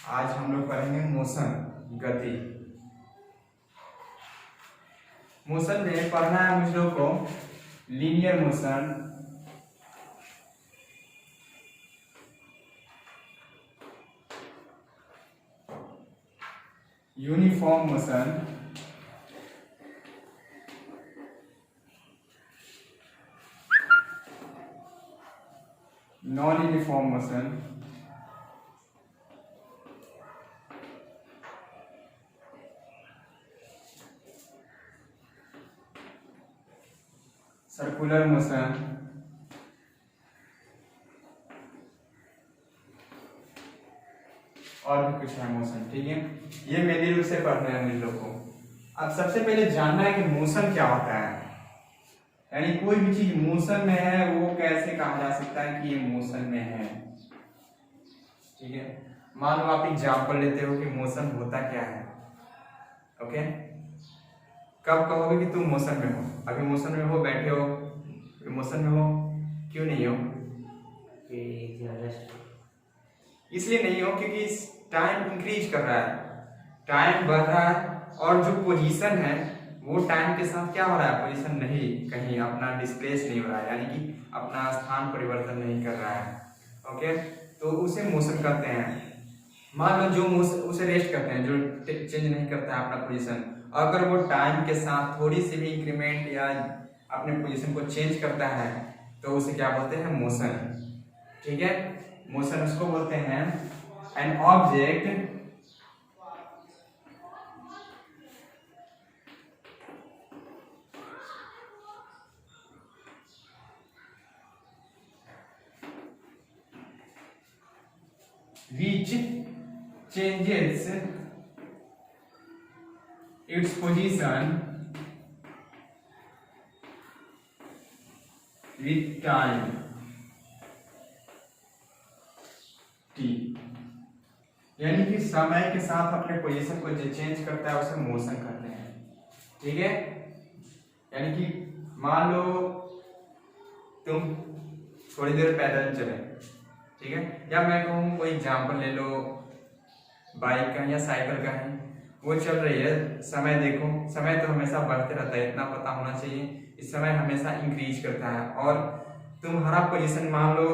आज हम लोग पढ़ेंगे मोशन, गति। मोशन में पढ़ना है मुझ लोग को linear motion, uniform motion, non uniform motion, circular motion, और भी कुछ है मोशन। ठीक है, ये मेनली रूप से पढ़ना है मुझ लोग को। अब सबसे पहले जानना है कि मोशन क्या होता है, यानी कोई भी चीज मोशन में है वो कैसे कहा जा सकता है कि ये मोशन में है। ठीक है, मान लो आप एग्जाम्पल लेते हो कि मोशन होता क्या है। ओके, कब कहोगे कि तुम मोशन में हो? अभी मोशन में हो, बैठे हो, मोशन में हो, क्यों नहीं हो? इसलिए नहीं हो क्योंकि टाइम इंक्रीज कर रहा है, टाइम बढ़ रहा है, और जो पोजीशन है वो टाइम के साथ क्या हो रहा है, पोजीशन नहीं, कहीं अपना डिस्प्लेस नहीं हो रहा है, यानी कि अपना स्थान परिवर्तन नहीं कर रहा है। ओके, तो उसे मोशन कहते हैं। मान लो जो मोशन, उसे रेस्ट कहते हैं, जो चेंज नहीं करता है अपना पोजीशन। अगर वो टाइम के साथ थोड़ी सी भी इंक्रीमेंट या अपने पोजीशन को चेंज करता है तो उसे क्या बोलते हैं, मोशन। ठीक है, मोशन उसको बोलते हैं an object which changes its position with time t, यानी कि समय के साथ अपने पोजीशन को जो चेंज करता है उसे मोशन कहते हैं। ठीक है, यानी कि मान लो तुम थोड़ी देर पैदल चले, ठीक है, या मैं कहूँ कोई एग्जाम्पल ले लो बाइक का या साइकिल का है, वो चल रही है, समय देखो, समय तो हमेशा बढ़ते रहता है, इतना पता होना चाहिए, इस समय हमेशा इंक्रीज करता है, और तुम्हारा पोजीशन मान लो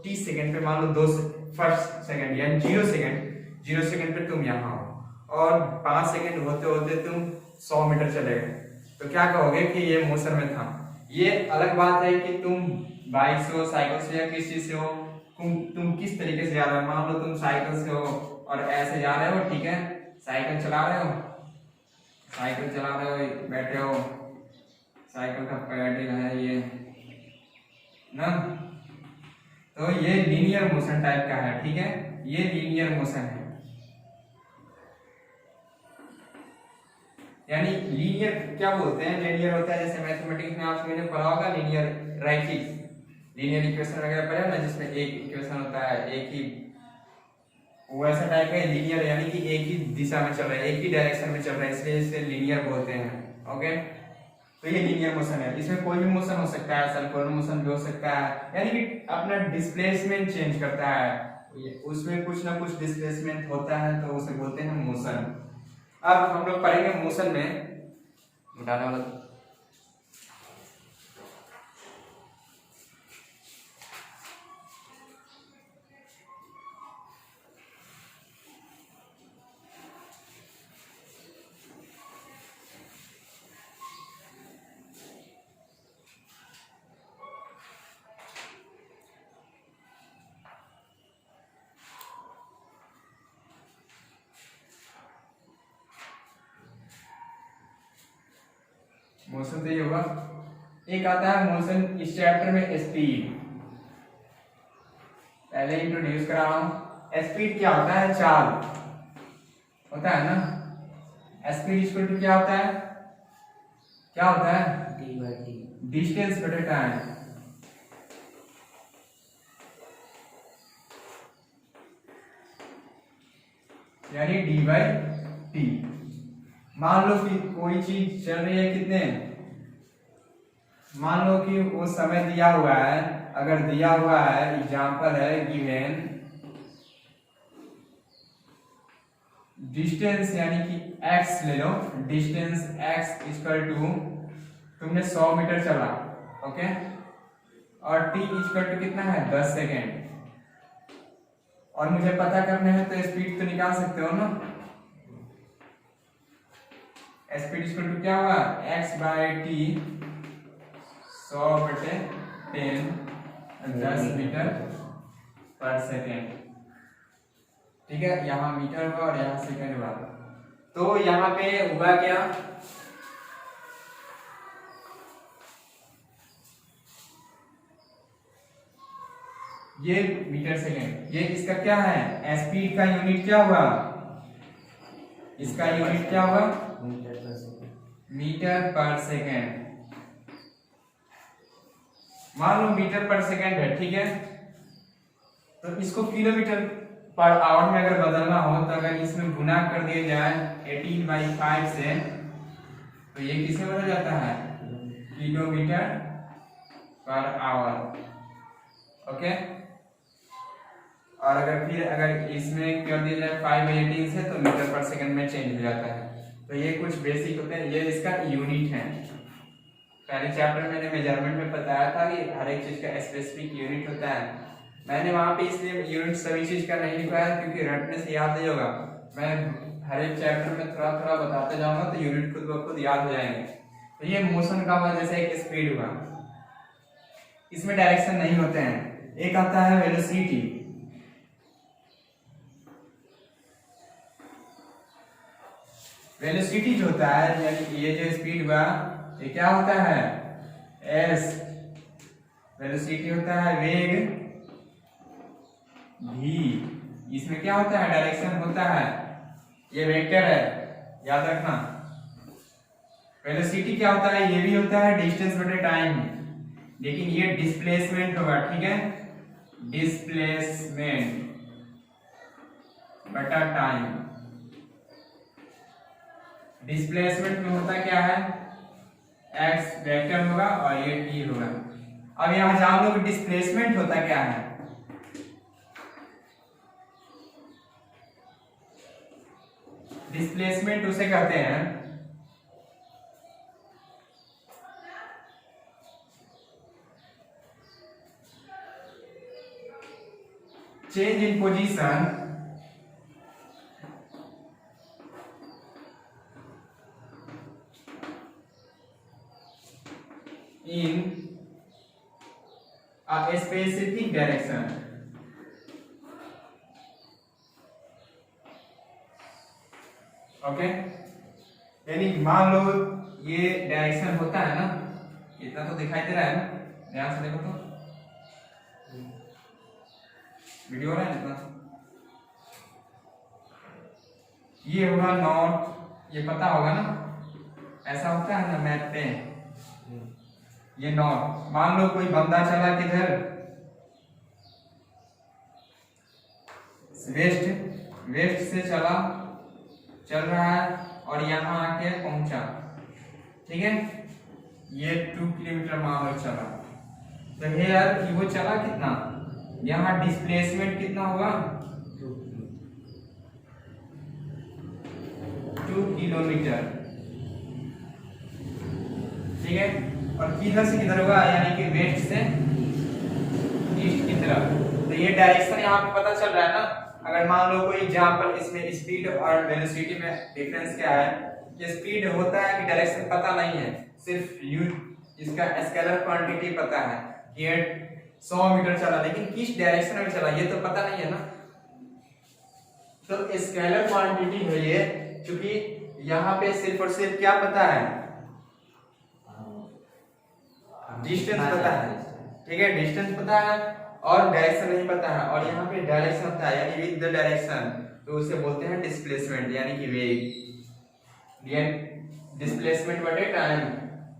30 सेकंड पे, मान लो फर्स्ट सेकंड यानी 0 सेकंड पे तुम यहाँ हो, और 5 सेकंड होते होते तुम 100 मीटर चले गए, तो क्या कहोगे कि ये मोशन में था। ये अलग बात है कि तुम बाइक से हो, साइकिल से, या किस चीज से हो, तुम किस तरीके से जा रहे हो। मान लो तुम साइकिल से हो और ऐसे जा रहे हो, ठीक है, साइकिल चला रहे हो, बैठे हो, साइकिल का पैडल है ये ना, तो ये लीनियर मोशन टाइप का है। ठीक है, ये लीनियर मोशन है, यानी लीनियर क्या बोलते हैं, लीनियर होता है जैसे मैथमेटिक्स में आप मैंने पढ़ा होगा, लीनियर रैखिक, लीनियर इक्वेशन वगैरह पढ़ा ना, जिसमें एक इक्वेशन होता है, एक ही वैसा टाइप का लीनियर, यानी कि एक ही दिशा में चल रहा है, एक ही डायरेक्शन में चल रहा है, इसलिए इसे लीनियर बोलते हैं। ओके, तो ये लीनियर मोशन है, इसमें कोई भी मोशन हो सकता है, सर्कुलर मोशन भी हो सकता है, यानी कि अपना डिस्प्लेसमेंट चेंज करता है, उसमें कुछ ना कुछ डिस्प्लेसमेंट होता है, तो उसे बोलते हैं मोशन। अब हम लोग पढ़ेंगे मोशन में उठाने वाला, मोशन तो ये होगा। एक आता है मोशन इस चैप्टर में स्पीड, पहले इंट्रोड्यूस करा रहा हूं। स्पीड क्या होता है, चाल होता है ना। स्पीड इक्वल टू क्या होता है, डिस्टेंस बटे टाइम। यानी डी बाई टी। मान लो कि कोई चीज चल रही है कितने, मान लो कि वो समय दिया हुआ है, अगर दिया हुआ है, एग्जांपल है गिवन डिस्टेंस यानी कि x ले लो, डिस्टेंस x इक्वल टू तुमने 100 मीटर चला, ओके, और t इक्वल टू कितना है 10 सेकेंड, और मुझे पता करना है तो स्पीड तो निकाल सकते हो ना। स्पीड इक्वल टू क्या हुआ x bye T 100/10 10 metre per second, ठीक है। यहाँ मीटर हुआ और यहाँ सेकेंड हुआ, तो यहाँ पे हुआ क्या, ये मीटर सेकेंड, ये इसका क्या है स्पीड का यूनिट क्या हुआ, इसका यूनिट क्या हुआ मीटर पर सेकेंड। मान लो मीटर पर सेकेंड है, ठीक है, तो इसको किलोमीटर पर आवर में अगर बदलना हो तो अगर इसमें गुना कर दिया जाए 18/5 से तो ये किससे बदल जाता है किलोमीटर पर आवर, ओके। और अगर इसमें कर दिया जाए 5/18 से तो मीटर पर सेकंड में चेंज हो जाता है। तो ये कुछ बेसिक होते हैं, ये इसका यूनिट है। पहले चैप्टर में मैंने मेजरमेंट में बताया था कि हर एक चीज का स्पेसिफिक यूनिट होता है। मैंने वहां पे इसलिए यूनिट सभी चीज का नहीं लिखा है क्योंकि रटने से याद नहीं होगा। मैं हर एक चैप्टर में थोड़ा थोड़ा बताते जाऊंगा तो यूनिट खुद ब खुद याद हो जाएंगे। तो ये मोशन का हुआ, जैसे एक स्पीड हुआ, इसमें डायरेक्शन नहीं होते हैं। एक आता है वेलोसिटी, वेलोसिटी जो होता है यानी ये जो स्पीड हुआ ये क्या होता है एस, वेलोसिटी होता है वेग, भी इसमें क्या होता है डायरेक्शन होता है, ये वेक्टर है याद रखना। वेलोसिटी क्या होता है, ये भी होता है डिस्टेंस बटे टाइम, लेकिन ये डिस्प्लेसमेंट होगा, ठीक है, डिस्प्लेसमेंट बटा टाइम। डिस्प्लेसमेंट में होता क्या है x वेक्टर होगा और ये t होगा। अब यहां जान लो कि डिस्प्लेसमेंट होता क्या है। डिस्प्लेसमेंट उसे कहते हैं change in position in a specific direction, okay. यानी मान लो ये डायरेक्शन होता है ना, इतना तो दिखाई दे रहा है ना, ध्यान से देखो तो वीडियो रहा है इतना, ये होगा नॉर्थ, ये पता होगा ना, ऐसा होता है ना मैप पे, ये नॉर्थ। मान लो कोई बंदा चला किधर वेस्ट, वेस्ट से चल रहा है और यहाँ आके पहुंचा, ठीक है, ये 2 किलोमीटर मान लो चला, तो हेयर वो चला कितना, यहाँ डिस्प्लेसमेंट कितना हुआ 2 किलोमीटर, ठीक है। और किधर से किधर होगा यानी कि वेस्ट से ईस्ट की तरफ, तो ये डायरेक्शन यहाँ पे पता चल रहा है ना। अगर मान लो कोई एग्जांपल, इसमें स्पीड और वेलोसिटी में डिफरेंस क्या है, ये स्पीड होता है कि डायरेक्शन पता नहीं है, सिर्फ इसका स्केलर क्वांटिटी पता है कि ये 100 मीटर चला, लेकिन किस डायरेक्शन में चला ये तो पता नहीं है ना। तो स्केलर क्वांटिटी है ये, क्योंकि यहाँ पे सिर्फ और सिर्फ क्या पता है डिस्टेंस पता है, ठीक है, डिस्टेंस पता है और डायरेक्शन नहीं पता है, और यहाँ पे डायरेक्शन होता है यानी विद द डायरेक्शन, तो उसे बोलते हैं डिस्प्लेसमेंट यानी कि वेग। ये डिस्प्लेसमेंट बटे टाइम,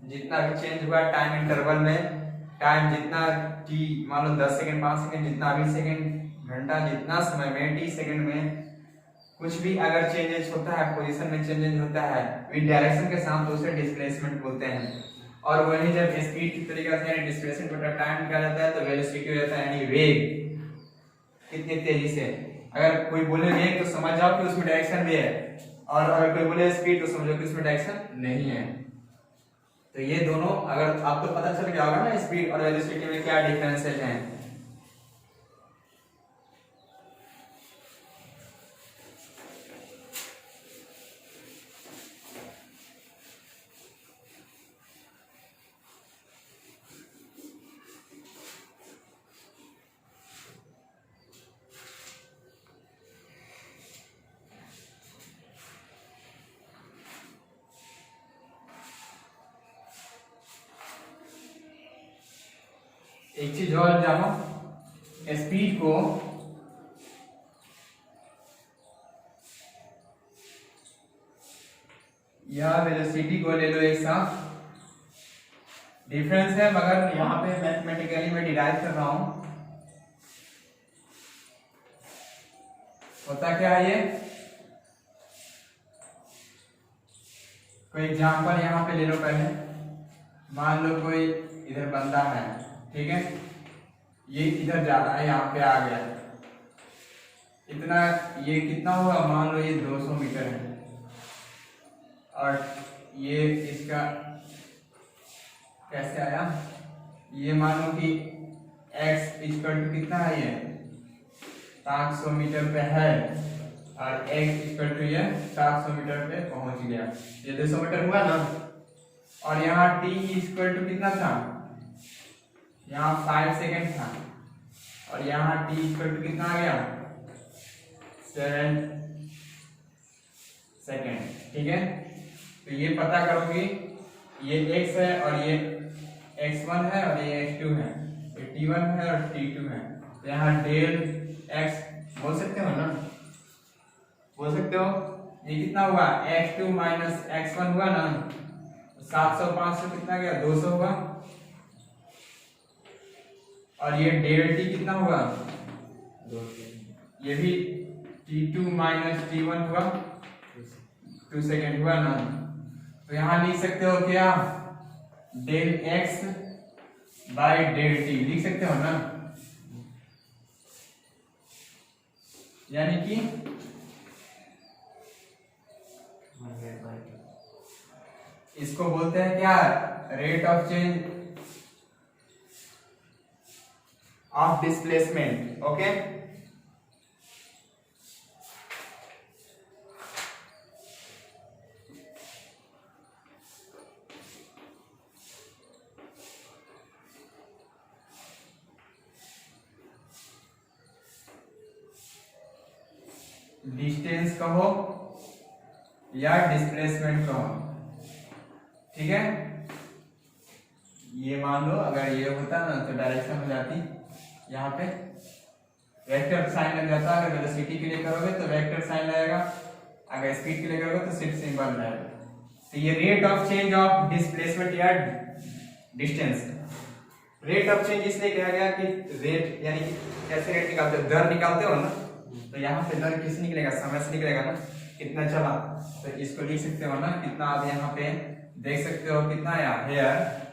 जितना भी चेंज हुआ टाइम इंटरवल में, टाइम जितना t मान लो 10 सेकंड 5 सेकंड जितना भी सेकंड घंटा जितना समय में t सेकंड में कुछ भी अगर चेंजेस होता है, पोजीशन में चेंजेस होता है विद डायरेक्शन के साथ, तो उसे डिस्प्लेसमेंट बोलते हैं। और वही जब स्पीड की तरीके से यानी डिस्प्लेसमेंट बटा टाइम निकाला जाता है तो वेलोसिटी हो जाता है यानी वेग, कितनी तेजी से। अगर कोई बोले वेग तो समझ जाओ कि उसमें डायरेक्शन भी है, और अगर कोई बोले स्पीड तो समझो कि उसमें डायरेक्शन नहीं है। तो ये दोनों अगर आपको पता चल गया होगा ना स्पीड और वेलोसिटी में क्या डिफरेंसेस हैं। एक चीज और जानो, स्पीड को या वेलोसिटी को ले लो एक साथ, डिफरेंस है मगर यहाँ पे मैथमेटिकली मैं डिराइव कर रहा हूं। होता क्या है ये, कोई एग्जांपल यहाँ पे ले लो पहले। मान लो कोई इधर बंदा है, ठीक है, ये इधर जा रहा है, यहाँ पे आ गया इतना, ये कितना हुआ, मान लो ये 200 मीटर है, और ये इसका कैसे आया, ये मान लो कि x इक्वल टू कितना है, ये 500 मीटर पे है, और x इक्वल टू ये 700 मीटर पे पहुंच गया, ये 200 मीटर हुआ ना। और यहाँ t इक्वल टू कितना था, यहाँ 5 सेकेंड था, और यहाँ t इक्वल टू कितना आ गया, 7 सेकेंड, ठीक है। तो ये पता करोगे, ये x है और ये x1 है और ये x2 है, ये t1 है और t2 है। तो यहाँ डेल x बोल सकते हो ना, बोल सकते हो, ये कितना हुआ, x2 माइनस x1 हुआ ना, 700 500 कितना गया, 200 हुआ, और ये डेल t कितना हुआ, ये भी t2 माइनस t1 हुआ, 2 सेकेंड हुआ ना। तो यहाँ लिख सकते हो क्या, del x by del t लिख सकते हो ना, यानी कि इसको बोलते हैं क्या, rate of change of displacement, okay. Distance कहो या डिस्प्लेसमेंट कहो, ठीक है। ये मान लो अगर ये होता ना तो डायरेक्शन हो जाती, यहाँ पे वेक्टर साइन लग जाता, अगर वेलोसिटी के लिए करोगे तो वेक्टर साइन लगेगा, अगर स्पीड के लिए करोगे तो सिर्फ सिंबल रहेगा। तो ये rate of change of displacement या डिस्टेंस, रेट ऑफ चेंज इसलिए कहा गया कि रेट यानी कि कैसे रेट निकालते हो, दर निकालते हो ना, तो यहाँ पे दर किस निकलेगा, समय से निकलेगा ना, कितना चला, तो इसको लिख सकते हो ना, कितना आप यहाँ पे देख सकते हो कितना आया, here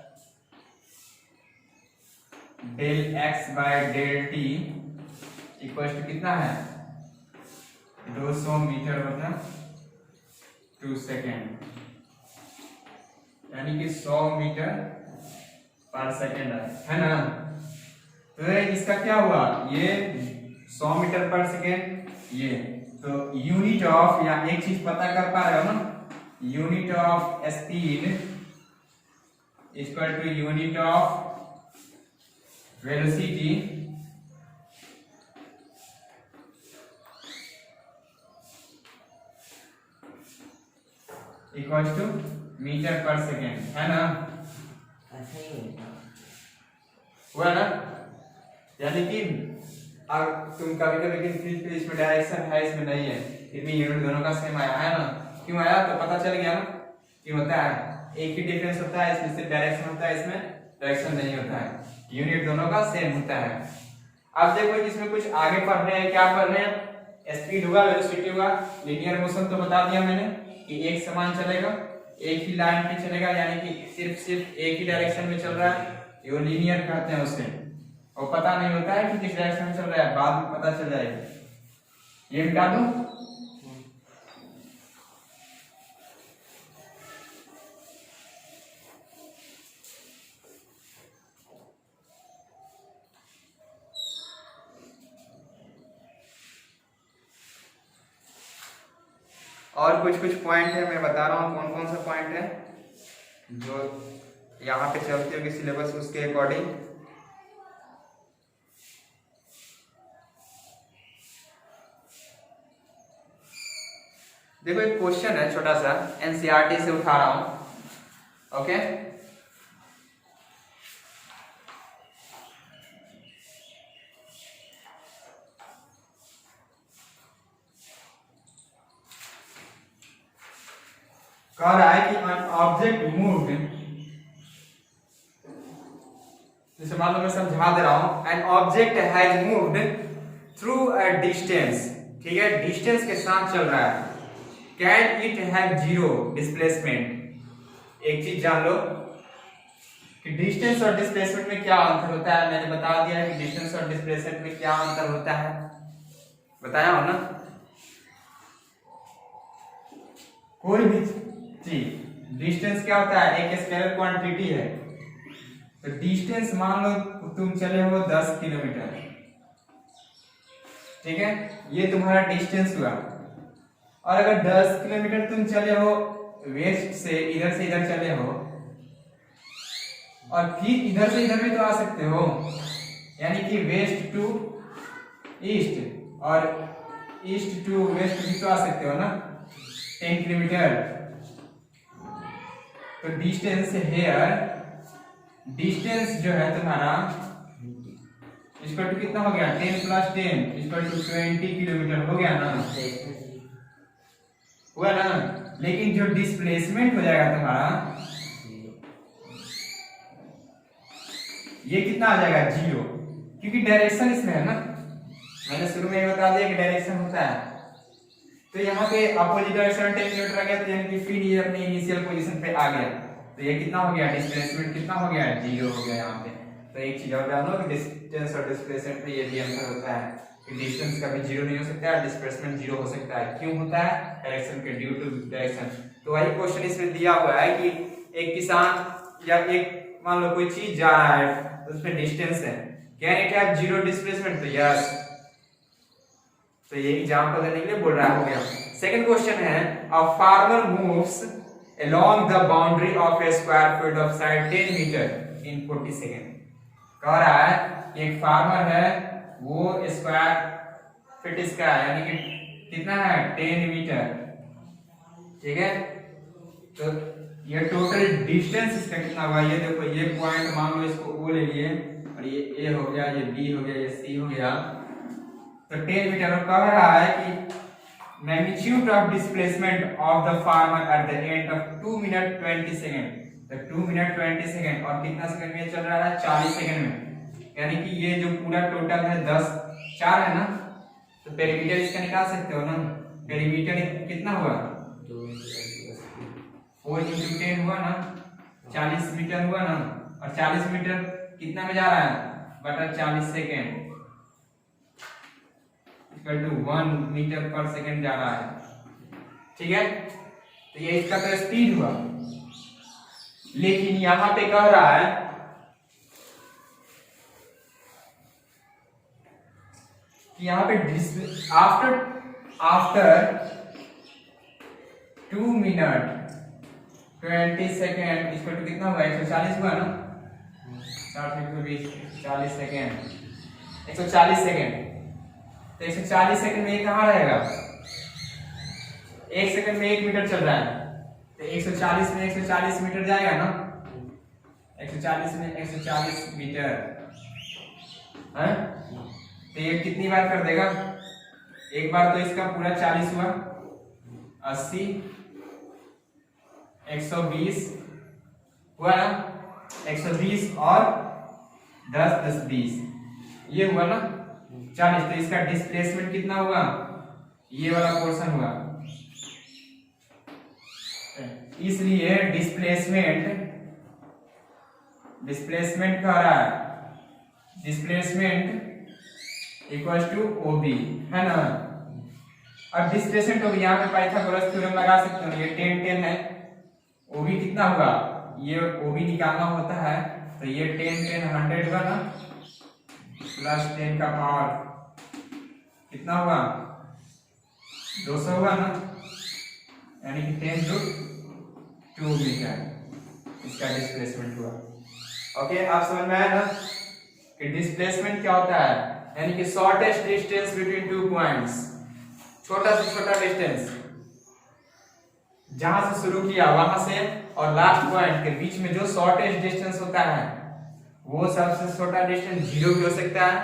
del x by del t equal to कितना है, 200 मीटर बटा 2 सेकेंड, यानी कि 100 मीटर पर सेकेंड है ना। तो इसका क्या हुआ, ये 100 मीटर पर सेकेंड, ये तो यूनिट ऑफ, या एक चीज पता कर पा रहे हो ना, unit of speed equal to unit of velocity equal to metre per second, है ना, हुआ ना। यानी कि अब तुम कभी कभी किसी इसमें डायरेक्शन है इसमें नहीं है, फिर भी यूनिट दोनों का सेम आया है ना, क्यों आया, तो पता चल गया ना कि होता है, एक ही डिफरेंस होता है, इसमें सिर्फ डायरेक्शन होता है, इसमें डायरेक्शन नहीं होता है, यूनिट दोनों का सेम होता है। अब देखो इसमें कुछ आगे पढ़ रहे हैं, क्या पढ़ रहे हैं, स्पीड हुआ, वेलोसिटी हुआ, लीनियर मोशन तो बता दिया मैंने कि एक समान चलेगा, एक ही लाइन पे चलेगा, यानी कि सिर्फ एक ही डायरेक्शन में चल रहा है, ये लीनियर कहते हैं उसे, और पता नहीं होता है कि किस डायरेक्शन में चल रहा है, बाद में पता चल जाएगा। ये मिटा दूं, और कुछ कुछ पॉइंट है मैं बता रहा हूँ कौन कौन सा पॉइंट है जो यहाँ पे चलती होगी सिलेबस उसके अकॉर्डिंग। देखो एक क्वेश्चन है छोटा सा, एनसीईआरटी से उठा रहा हूं। ओके, कह रहा है कि an object moved, जैसे मान लो मैं समझा दे रहा हूं, an object has moved through a distance, ठीक है, डिस्टेंस के साथ चल रहा है, can it have zero displacement। एक चीज जान लो कि डिस्टेंस और डिस्प्लेसमेंट में क्या अंतर होता है, मैंने बता दिया है कि डिस्टेंस और डिस्प्लेसमेंट में क्या अंतर होता है, बताया हो ना। कोई भी चीज डिस्टेंस क्या होता है, एक स्केलर क्वांटिटी है, तो डिस्टेंस मान लो तुम चले हो 10 किलोमीटर, ठीक है, ये तुम्हारा डिस्टेंस हुआ। और अगर 10 किलोमीटर तुम चले हो वेस्ट से इधर चले हो, और फिर इधर से इधर भी तो आ सकते हो, यानी कि वेस्ट टू ईस्ट और ईस्ट टू वेस्ट भी तो आ सकते हो ना, 10 किलोमीटर। तो डिस्टेंस हेयर, डिस्टेंस जो है तुम्हारा इक्वल टू कितना हो गया, 10 + 10 इक्वल टू 20 किलोमीटर हो गया ना, हुआ ना। लेकिन जो डिस्प्लेसमेंट हो जाएगा तुम्हारा, ये कितना आ जाएगा, 0, क्योंकि डायरेक्शन इसमें है ना, मैंने शुरू में ही बता दिया कि डायरेक्शन होता है। तो यहाँ पे अपोजिट डायरेक्शन 10 किलोमीटर आ गया, तो यानी कि फिर ये अपनी इनिशियल पोजीशन पे आ गया, तो ये कितना हो गया, डिस्प्लेसमेंट कितना हो गया, 0 हो गया यहाँ पे। तो एक चीज और जानो कि डिस्टेंस और डिस्प्लेसमेंट में ये भी अंतर होता है कि डिस्टेंस कभी 0 नहीं हो सकता है, डिस्प्लेसमेंट 0 हो सकता है। क्यों होता है, डायरेक्शन के ड्यू टू डायरेक्शन। तो वही क्वेश्चन इसमें दिया हुआ है कि एक किसान या एक मान लो कोई चीज जा रहा है, उसमें डिस्टेंस है, कैन इट हैव 0 डिस्प्लेसमेंट, तो यस। तो ये एग्जांपल देने के लिए बोल रहा है, हो गया। सेकंड क्वेश्चन है, a farmer moves along the boundary of a square foot of side 10 meter in 40 seconds। कह रहा है कि एक फार्मर है, वो स्क्वायर फीट इसका है, यानी कि कितना है, 10 मीटर, ठीक है। तो ये टोटल डिस्टेंस इसका कितना हुआ, ये देखो, ये पॉइंट मान लो इसको O ले लिए, और ये A हो गया, ये B हो गया, ये C हो गया, तो 10 मीटर। और कह रहा है कि magnitude of displacement of the farmer at the end of 2 minute 20 second, तो 2 मिनट 20 सेकंड, और कितना सेकंड में चल रहा है, 40 सेकंड में, यानी कि ये जो पूरा टोटल है 10, 4 है ना, तो पेरीमीटर इसका निकाल सकते हो ना, पेरीमीटर कितना हुआ, 4 × 10 हुआ ना, 40 मीटर हुआ ना, और 40 मीटर कितना में जा रहा है, बटा 40 सेकंड इक्वल टू 1 मीटर पर सेकंड जा रहा है, ठीक है। तो ये इसका तो स्पीड हुआ, लेकिन यहां पे कह रहा है कि यहां पे after 2 minute 20 second equal to कितना हुआ, 140 हुआ ना, 40 सेकेंड, 140 सेकेंड। तो 140 सेकंड में ये कहाँ रहेगा, 1 सेकंड में 1 मीटर चल रहा है, तो 140 में 140 मीटर जाएगा ना, 140 में 140 मीटर है, तो ये कितनी बार कर देगा, एक बार तो इसका पूरा 40 हुआ, 80 120 हुआ ना, 120 और 10 10 20, ये हुआ ना 40। तो इसका डिस्प्लेसमेंट कितना हुआ, ये वाला पोर्शन हुआ, इसलिए डिस्प्लेसमेंट कह रहा है, डिस्प्लेसमेंट इक्वल टू OB है ना, अब डिस्प्लेसमेंट होगी, यहाँ पे पाइथागोरस थ्योरम लगा सकते हो, ये 10 10 है, ओबी कितना होगा, ये ओबी निकालना होता है तो ये 10 10 100 होगा ना, प्लस 10 का पावर कितना होगा 200 होगा ना, यानी कि 10 to 2 मीटर इसका डिस्प्लेसमेंट हुआ। ओके, आप समझ में आया ना कि डिस्प्लेसमेंट क्या होता है, यानी कि shortest distance between two points, छोटा से छोटा डिस्टेंस जहां से शुरू किया वहां से और लास्ट पॉइंट के बीच में जो शॉर्टेस्ट डिस्टेंस होता है वो सबसे छोटा डिस्टेंस 0 भी हो सकता है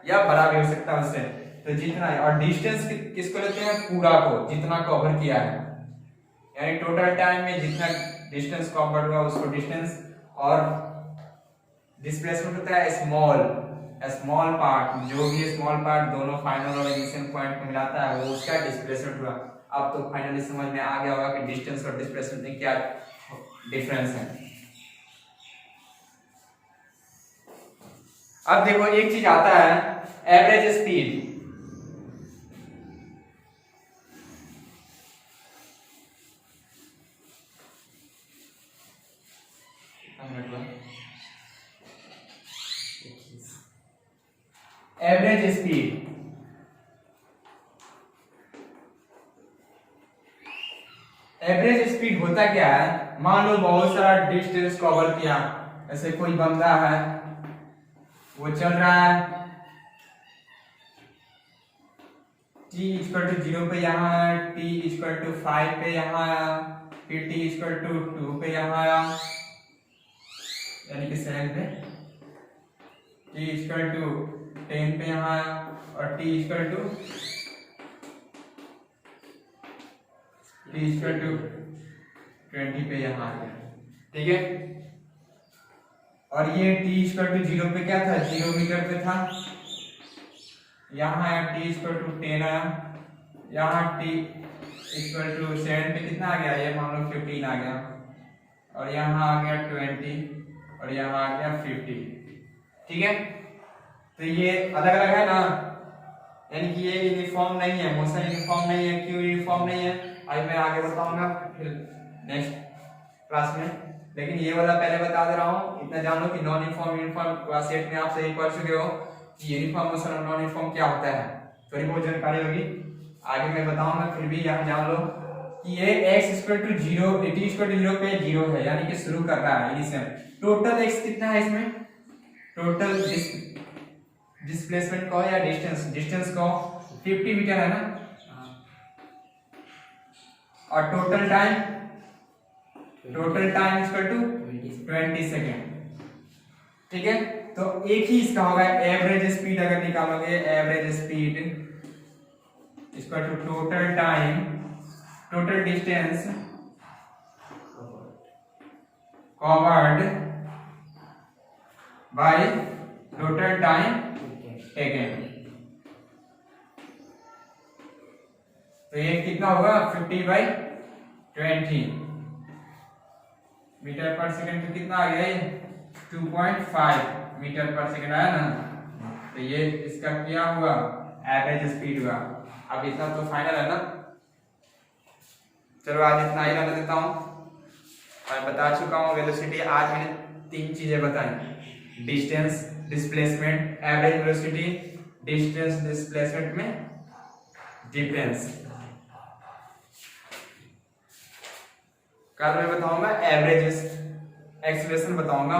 या बड़ा भी हो सकता है उससे, तो जितना, और डिस्टेंस किसको लेते हैं, पूरा को, जितना कवर किया है, यानी टोटल टाइम में जितना डिस्टेंस कवर हुआ उसको डिस्टेंस, और डिस्प्लेसमेंट होता है स्मॉल पार्ट, जो भी स्मॉल पार्ट दोनों फाइनल और इनिशियल पॉइंट को मिलाता है वो उसका डिस्प्लेसमेंट हुआ। अब तो फाइनली समझ में आ गया होगा कि डिस्टेंस और डिस्प्लेसमेंट में क्या डिफरेंस है। अब देखो एक चीज आता है average speed, average speed, average speed होता क्या है, मान लो बहुत सारा डिस्टेंस कवर किया, ऐसे कोई बंदा है वो चल रहा है t इक्वल टू 0 पे यहाँ आया, t इक्वल टू 5 पे यहाँ आया, फिर t इक्वल टू 2 पे यहाँ आया, यानी कि 7 पे, t इक्वल टू 10 पे यहाँ आया, और t इक्वल टू 20 पे यहाँ आ गया, ठीक है। और ये t इक्वल टू 0 पे क्या था, 0 मीटर पे था, यहाँ आया t इक्वल टू 10 आया, यहाँ t इक्वल टू 7 पे कितना आ गया, ये मान लो 15 आ गया, और यहाँ आ गया 20, और यहाँ आ गया 50, ठीक है। तो ये अलग अलग है ना, यानी कि ये यूनिफॉर्म नहीं है, मोशन यूनिफॉर्म नहीं है, क्यों यूनिफॉर्म नहीं है अभी मैं आगे बताऊंगा फिर नेक्स्ट क्लास में, लेकिन ये वाला पहले बता दे रहा हूँ, इतना जानो कि नॉन यूनिफॉर्म यूनिफॉर्म क्लास 8 में आप सही पढ़ चुके हो कि यूनिफॉर्म मोशन और नॉन यूनिफॉर्म क्या होता है, थोड़ी बहुत जानकारी होगी, आगे मैं बताऊंगा, फिर भी यहाँ जान लो कि ये x equal to 0, t equal to 0 पे 0 है, यानी कि शुरू कर रहा है इनिशियल, टोटल x कितना है इसमें, टोटल डिस्प्लेसमेंट को या डिस्टेंस को 50 मीटर है ना, और total time equal to 20 second, ठीक है। तो एक ही इसका होगा एवरेज स्पीड, अगर निकालोगे average speed equal to total distance covered by total time taken, तो ये कितना होगा 50/20 मीटर पर सेकंड, तो कितना आ गया ये 2.5 मीटर पर सेकंड आया ना, तो ये इसका क्या हुआ एवरेज स्पीड हुआ। अब इतना तो फाइनल है ना, चलो आज इतना ही रहने देता हूँ, और बता चुका हूँ वेलोसिटी, आज मैंने 3 चीजें बताई, distance, displacement, average velocity, distance displacement में डिफरेंस। कल मैं बताऊंगा एवरेज एक्सेलरेशन बताऊंगा,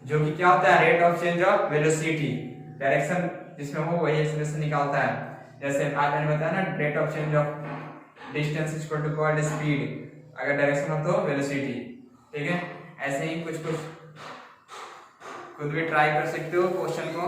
जो कि क्या होता है rate of change of velocity, direction जिसमें हो वही एक्सेलरेशन निकालता है। जैसे आज मैंने बताया ना rate of change of distance equal to called speed, अगर डायरेक्शन हो तो वेलोसिटी, ठीक है। ऐसे ही कुछ खुद भी ट्राई कर सकते हो क्वेश्चन को।